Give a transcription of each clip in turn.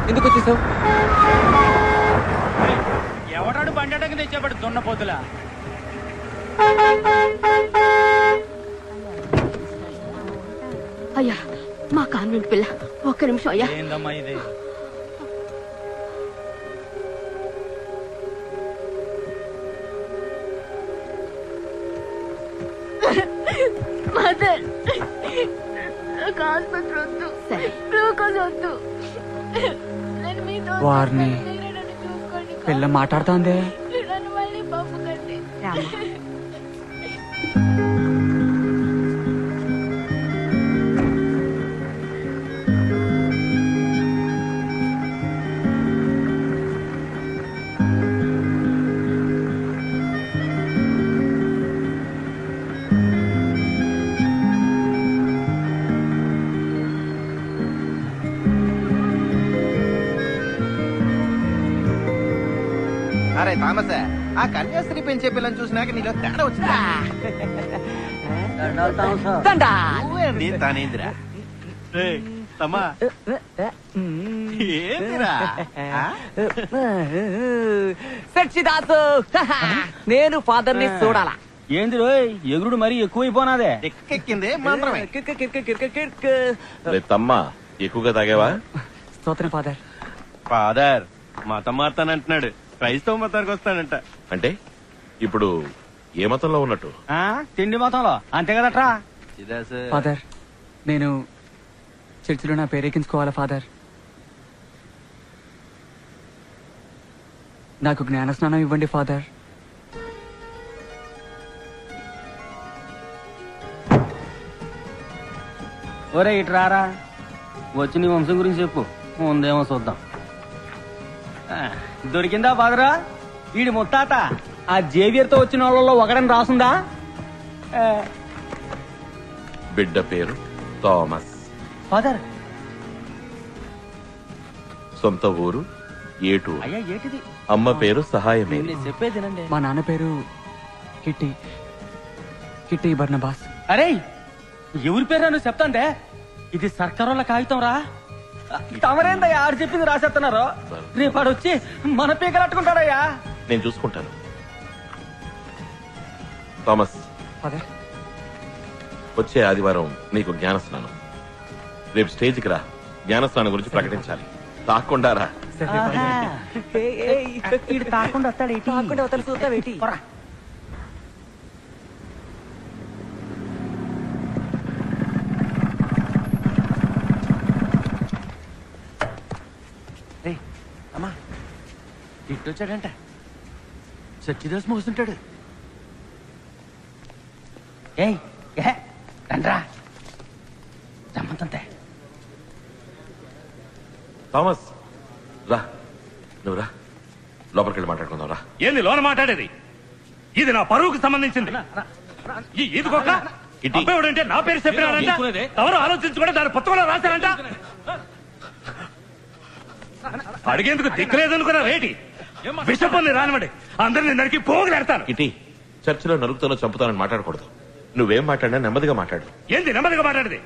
ఎందుకు వచ్చేసావు? ఎవడాడు బండకి తెచ్చేవాడు దున్నపోతులా. అయ్యా మా కాన్వెంట్ పిల్ల, ఒక్క నిమిషం అయ్యా. ఏందమ్మా ఇది? మదర్, నాకు ఆసుపత్రి వద్దు, గ్లూకోజ్ వద్దు. నేను మీతో వారిని పిల్ల మాట్లాడుతోంది. నన్ను మళ్ళీ పంపకండి. అరే థామస్, ఆ కన్యాస్త్రీ పెంచే పిల్లని చూసినాక నీలో తేడా వచ్చిందా? నువ్వేంది తానేందిరా? తమ్మా ఏందిరా? సచ్చిదాసు, నేను ఫాదర్ ని చూడాలా. ఏంది రోయ్, ఎగురుడు మరీ ఎక్కువైపోనాదే. ఎక్కెక్కింది మాత్రమే. తమ్మా ఎక్కువగా తాగావా? స్తోత్రం ఫాదర్. ఫాదర్ మతం మారుతానంటున్నాడు, క్రైస్తవ మతానికి వస్తానంట. అంటే ఇప్పుడు ఏ మతంలో ఉన్నట్టు? తిండి మొత్తంలో అంతే కదట్రా. ఫాదర్, నేను చర్చిలో నా పేరెక్కించుకోవాలా ఫాదర్? నాకు జ్ఞాన స్నానం ఇవ్వండి ఫాదర్. ఒరే ఇట్రారా, వచ్చి నీ వంశం గురించి చెప్పు, ఉందేమో చూద్దాం. దొరికిందా ఫాదరా? వీడి ముత్తాత ఆ జేవియర్ తో వచ్చిన వాళ్ళలో ఒకడని రాసుందా? బిడ్డ పేరు థామస్. ఫాదర్ సొంత ఊరు ఏటూరు. అయ్యా ఏటిది? అమ్మ పేరు సహాయమే. చెప్పేదినండి. మా నాన్న పేరు కిట్టి, కిట్టి బర్నబాస్. అరే ఎవరి పేరు నువ్వు చెప్తాంటే? ఇది సర్కారోళ్ళ కాగితం రా. తమరేందయ్యా ఆడు చెప్పింది రాసేస్తున్నారు. రేపాడు వచ్చి మన పీకలట్టుకుంటాడయ్యా. నేను చూసుకుంటాను. థామస్, ఫాదర్, వచ్చే ఆదివారం నీకు జ్ఞాన స్నానం. రేపు స్టేజ్కి రా, జ్ఞాన స్నానం గురించి ప్రకటించాలి. తాకుండా రా. తాకుండా వస్తాడు. అమ్మా ఇట్టొచ్చాడంట, సచ్చిదాస్ మోస్తుంటాడు. ఏయ్ రండ్రా, రమ్మంతంతే. థామస్ రా, నువ్వు రా, లోపలికి వెళ్ళి మాట్లాడుకుందాం రా. ఏంది లోన మాట్లాడేది? ఇది నా పరువుకు సంబంధించింది. ఈ ఈదుకోక అబ్బాయిడంటే నా పేరు చెప్పినాడంట. ఎవరు ఆలోచించుకుంటే దాని పుస్తకంలో రాశారంట. అడిగేందుకు దిక్కులేదనుకున్నా రేటి విషపల్ని రానివ్వండి, అందరిని నరికి పోగులేడతాను. ఇటీ చర్చిలో నరుకుతానో చంపుతానని మాట్లాడకూడదు. నువ్వేం మాట్లాడినా నెమ్మదిగా మాట్లాడు. ఏంది నెమ్మదిగా మాట్లాడేది?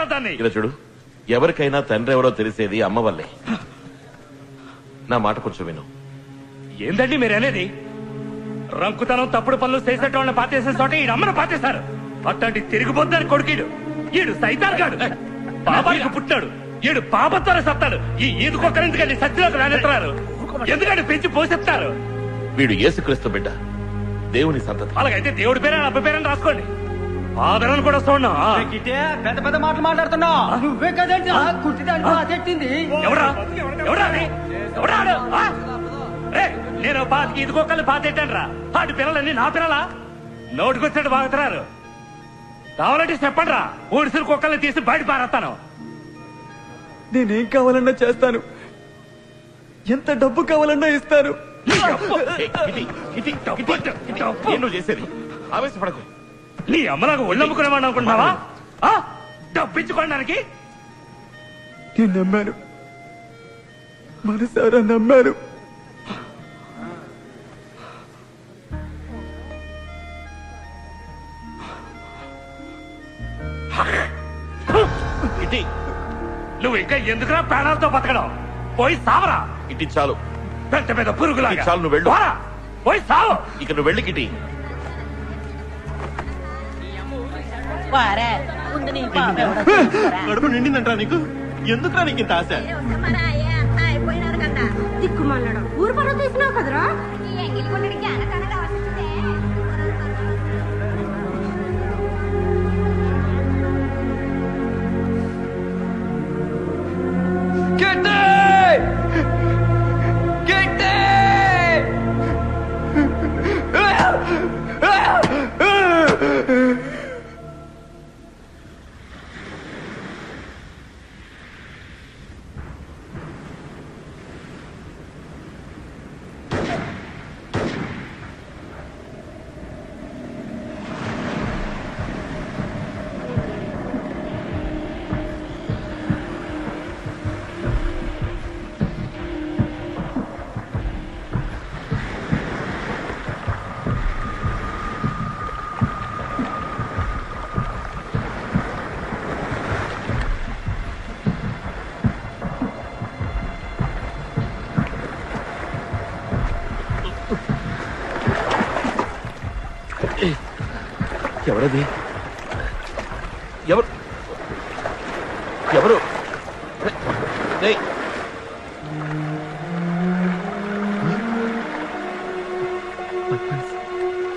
దాన్ని ఇలా చూడు, ఎవరికైనా తండ్రి ఎవరో తెలిసేది అమ్మ వల్లే. నా మాట కొంచెం విను. ఏందండి మీరు అనేది? రంకుతనం తప్పుడు పనులు చేసేటోళ్ళని పాతేసే చోట ఈ అమ్మను పాతేశారు. అట్లాంటి తిరిగిపోద్దని కొడుకీడు. ఈడు సైతాన్ గాడు, పాపానికి పుట్టాడు. ఈడు పాపత్వర సత్తాడు. ఈ ఈదుకొక్కరు ఎందుకండి సత్యలోకి రానెత్తారు? ఎందుకంటే పెంచి పోషిస్తారు. వీడు యేసుక్రీస్తు బిడ్డ, దేవుని సంతతి. అలాగైతే దేవుడి పేరు అబ్బ పేరని రాసుకోండి. ఆదరణ కూడా చూడండి. పెద్ద పెద్ద మాటలు మాట్లాడుతున్నావు. నువ్వే కదండి కుట్టింది. ఎవడా ఎవడా ఎవడా? నేను పాతికి ఇదికొక్కలు పాతెట్టాను రా. వాటి పిల్లలన్నీ నా పిల్లలా? నోటికొచ్చాడు బాగుతున్నారు. కావాలంటే చెప్పండి రా, ఊడిసిన కుక్కల్ని తీసి బయట పారేస్తాను. నేనేం కావాలన్నా చేస్తాను, ఎంత డబ్బు కావాలన్నా ఇస్తాను. చేసేది ఆవేశపడకు. నీ అమ్మలాగా ఒళ్ళమ్ముకునేవాడు అనుకుంటున్నావా? డబ్బిచ్చుకోవడానికి నేను నమ్మాను, మనసారా నమ్మాను. కిట్టి నువ్వు ఇంకా ఎందుకురా ప్రాణాలతో బతకడం? పోయి సావరా. కిట్టి చాలు, పెద్ద పెద్ద పురుగులా. చాలు, నువ్వు వెళ్ళు. పోయి సావు. ఇక నువ్వు వెళ్ళి కిట్టి. కడుపు నిండిందంటరా నీకు? ఎందుకురా నీకు ఇంత ఆశ? దిక్కుమాలడం ఊరు పరువు తీసినావు కదరా. ఎవరది? ఎవరు? ఎవరు?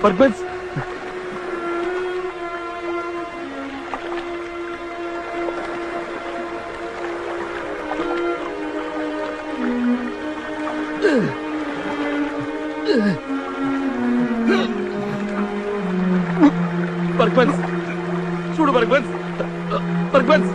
పర్పస్. బర్గ్మన్స్, చూడు బర్గ్మన్స్, బర్గ్మన్స్.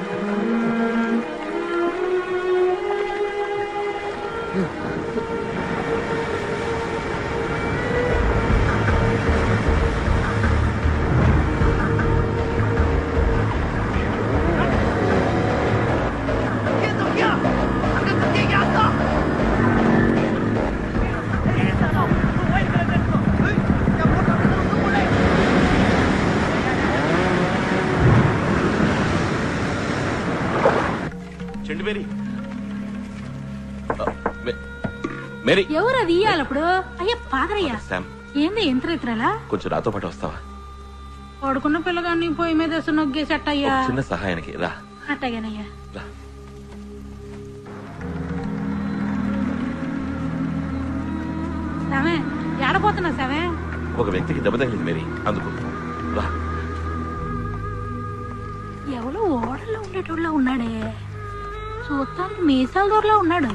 మేరీ, ఎవరు అది ఇయ్యాలప్పుడు? అయ్యా పాదరయ్యా, ఏంది ఎంత ఇతరలా? కొంచెం నాతో పాటు వస్తావా? పడుకున్న పిల్లగాన్ని పొయ్యి మీద వేసి నొగ్గేసి అట్టయ్యా. చిన్న సహాయానికి రా. అట్టగానయ్యా. సామే ఏడపోతున్నా సామే? ఒక వ్యక్తికి దెబ్బ తగిలింది మేరీ, అందుకు రా. ఎవరో ఓడల్లో ఉండేటోళ్ళ ఉన్నాడే, చూస్తానికి మీసాల దూరలో ఉన్నాడు.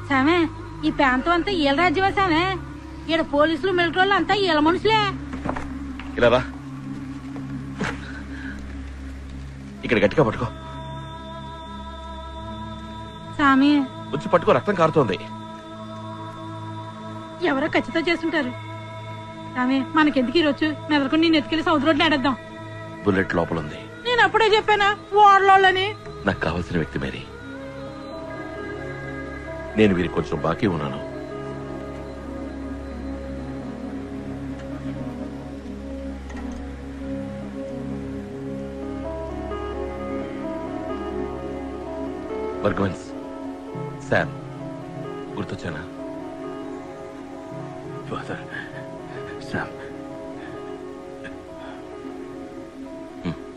సామే ఈ ప్రాంతం అంతా ఈల రాజ్యమా సామే? ఈడ పోలీసులు మిలిటరీ అంతా ఈల మనుషులే. ఇలా రా, ఇక్కడ గట్టిగా పట్టుకో. సామి వచ్చి పట్టుకో, రక్తం కారుతోంది. ఎవరో ఖచ్చితంగా చేస్తుంటారు. సామి మనకెందుకు ఈరోజు మెదలుకొని నేను ఎత్తుకెళ్లి సౌద్ రోడ్లు ఆడేద్దాం. బుల్లెట్ లోపల ఉంది. నేను అప్పుడే చెప్పానా ఓడలోని? నాకు కావాల్సిన వ్యక్తి మేరీ. నేను వీరికి కొంచెం బాకీ ఉన్నాను. బర్గ్మన్స్, శామ్ గుర్తొచ్చానా? Father, Sam.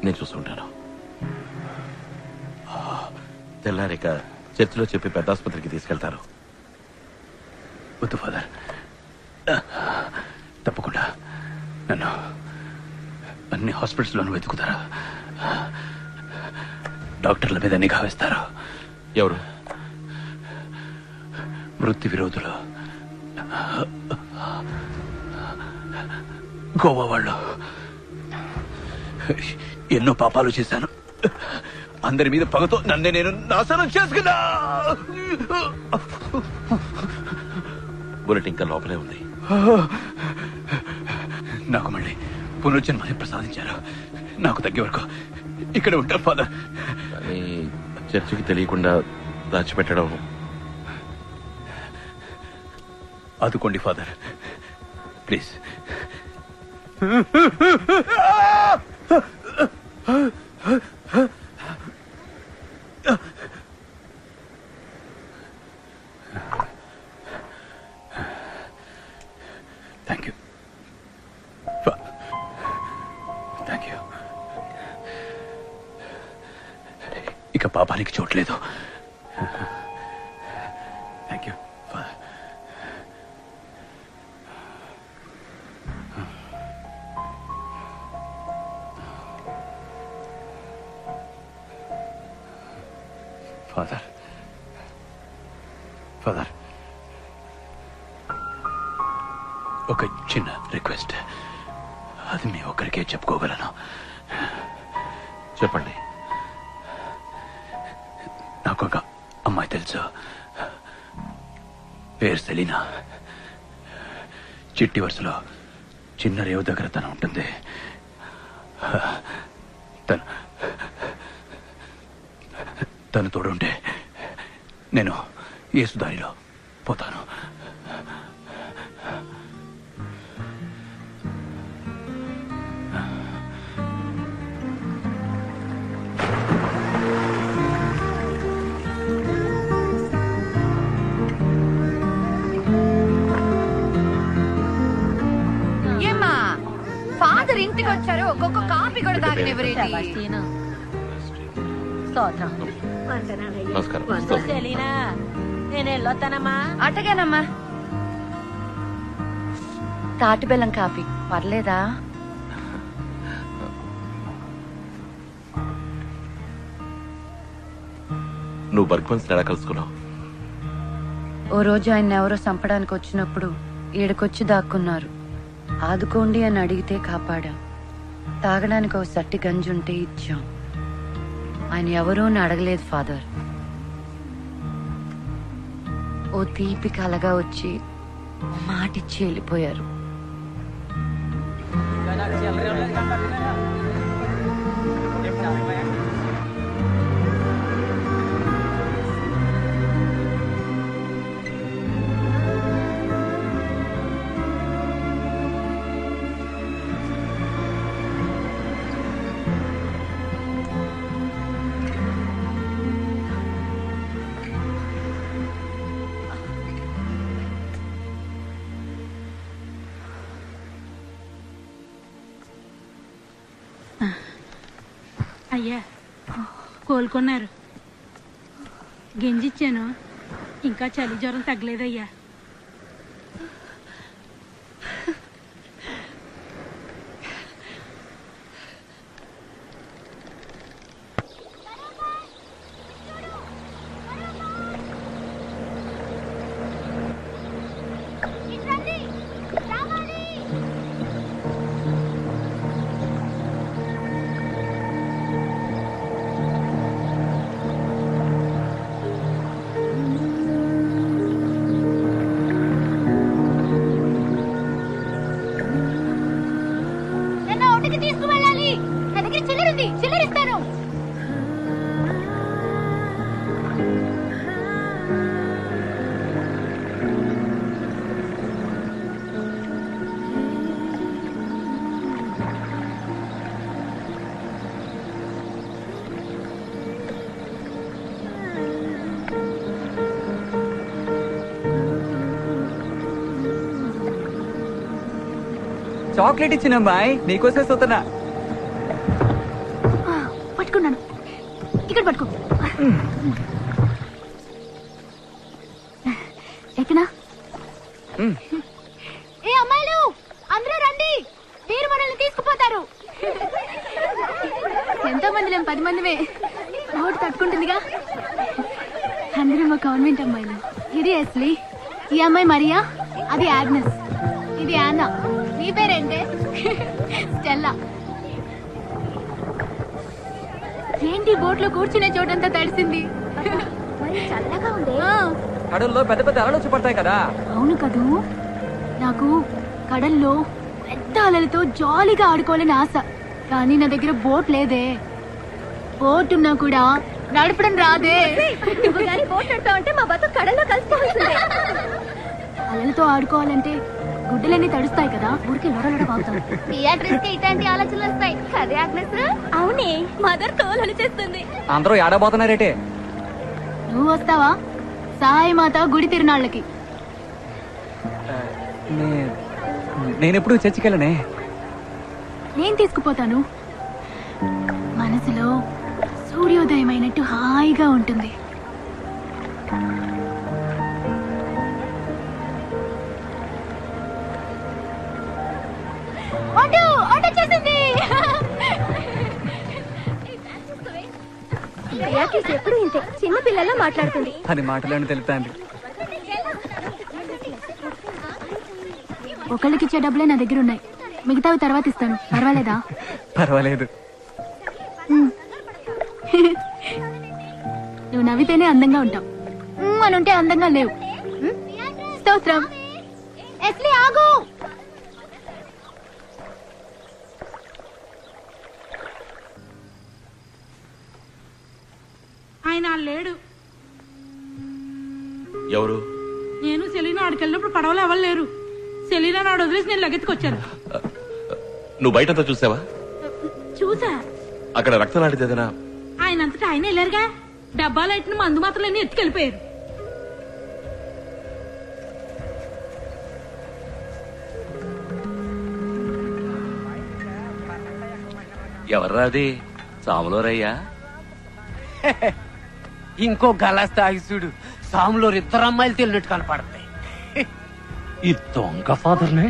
నేను చూస్తుంటాను. తెల్లారిక చర్చిలో చెప్పి పెద్ద ఆసుపత్రికి తీసుకెళ్తారు. వద్దు ఫాదర్, తప్పకుండా నన్ను అన్ని హాస్పిటల్స్లోనూ వెతుకుతారా? డాక్టర్ల మీద నిఘా వేస్తారా? ఎవరు? వృత్తి విరోధులు, గోవా వాళ్ళు. ఎన్నో పాపాలు చేశాను. అందరి మీద పగతో నన్నే నేను నాశనం చేసుకున్నా. బుల్లెట్ ఇంకా లోపలే ఉంది. నాకు మళ్ళీ పునర్జన్మని ప్రసాదించారు. నాకు తగ్గే వరకు ఇక్కడ ఉంటాను ఫాదర్. కానీ చర్చికి తెలియకుండా దాచిపెట్టడం. ఆదుకోండి ఫాదర్, ప్లీజ్. ఇక పాపానికి చోట్లేదు. Thank you father. Father father, ఒక చిన్న రిక్వెస్ట్. అది మీ ఒక్కరికే చెప్పుకోగలను. చెప్పండి. నాకు ఒక అమ్మాయి తెలుసు, పేరు సెలీనా. చిట్టి వరుసలో చిన్న రేవు దగ్గర తను ఉంటుంది. తను తోడుంటే నేను యేసు దారిలో పోతాను. ఏమ్మా ఫాదర్ ఇంటికి వచ్చారు, ఒక్కొక్క కాపీ కూడా తాగనివ్వరేంటి? నమస్కారం. నేను వెళ్ళొస్తానమ్మా. అటగానమ్మా. తాటి బెల్లం కాఫీ పర్లేదా? నువ్వు బర్గ్మన్స్ ఎలా కలుసుకున్నావు? ఓ రోజు ఆయన ఎవరో చంపడానికి వచ్చినప్పుడు ఈడకొచ్చి దాక్కున్నారు. ఆదుకోండి అని అడిగితే కాపాడాం. తాగడానికి ఓ సట్టి గంజుంటే ఇచ్చాం. ఆయన ఎవరూ అని అడగలేదు ఫాదర్. ఓ తీపి కలగా వచ్చి మాటిచ్చి వెళ్ళిపోయారు. అయ్యా కోలుకున్నారు. గింజిచ్చాను, ఇంకా చలి జ్వరం తగ్గలేదయ్యా. తీసుకువెళ్ళాలి. నా దగ్గర చిల్లరుంది, చిల్లరిస్తాను. చాక్లెట్ ఇచ్చిన అమ్మాయి నీకోసే చూస్తున్నా. పట్టుకున్నాను, ఇక్కడ పట్టుకో. ఎక్కనా? ఏ అమ్మాయిలు అందరూ రండి, వీరు మనల్ని తీసుకుపోతారు. ఎంతో మంది లేం, 10 మందిమే. ఓటు తట్టుకుంటుందిగా. అందరూ మా కాన్వెంట్ అమ్మాయిలు. ఇది ఎస్లీ, ఈ అమ్మాయి మరియా, అది ఆగ్నెస్, ఇది యానా. నీ పేరేంటే? స్టెల్లా. ఏంటి బోట్లో కూర్చునే చోటంతా తడిసింది. చల్లగా ఉంది. కడల్లో పెద్ద పెద్ద అలలు వచ్చి పడతాయి కదా. అవును కదూ. నాకు కడల్లో పెద్ద అలలతో జాలీగా ఆడుకోవాలని ఆశ. కానీ నా దగ్గర బోట్ లేదే. బోట్ ఉన్నా కూడా నడపడం రాదే. బోట్ నడపావంటే మా బతుకు కడల్లో కలిసిపోతుంది. అలలతో ఆడుకోవాలంటే గుడ్డలన్నీ తడుస్తాయి కదా. ఊరికి లొడలొడ బాగుతాం. థియేటర్స్ కి ఇట్లాంటి ఆలోచనలు వస్తాయి కదే ఆగ్నెస్. అవునే, మదర్ తోలు చేస్తుంది. అందరూ ఏడబోతున్నారేటే. నువ్వు వస్తావా సాయిమాత గుడి తిరునాళ్ళకి? నేనెప్పుడు చర్చికి వెళ్ళనే. నేను తీసుకుపోతాను. మనసులో సూర్యోదయమైన నైట్ హాయిగా ఉంటుంది. ఎప్పుడు ఇంతే చిన్న పిల్లల్లో మాట్లాడుతుంది. అది మాటలను తెలుపుతాంది. ఒకళ్ళకి ఇచ్చే డబ్బులే నా దగ్గర ఉన్నాయి, మిగతావి తర్వాత ఇస్తాను. పర్వాలేదా? పర్వాలేదు. నువ్వు నవ్వితేనే అందంగా ఉంటావు, అని ఉంటే అందంగా లేవు. స్తోత్రం. ఎస్లీ ఆగు. ఆయన లేడు. ఎవరు? నేను సెలీనా ఆడికి వెళ్ళినప్పుడు పడవలో ఎవరు లేరు. సెలీనా నాడు వదిలేసి నేను లగెత్తుకొచ్చాను. నువ్వు బయటంతా చూసావా? చూసా. అక్కడ రక్తం లాంటిది ఏదైనా? ఆయన అంతటా ఆయన వెళ్ళారుగా. డబ్బాలు ఎట్టిన మందు మాత్రలన్నీ ఎత్తుకెళ్ళిపోయారు. ఎవర్రాది? సాములోరయ్యా? ఇంకో గలాస్ తాగి చూడు, సాములో ఇద్దరు అమ్మాయిలు తెలినట్టు కనపడతాయి. ఈ దొంగ ఫాదర్నే.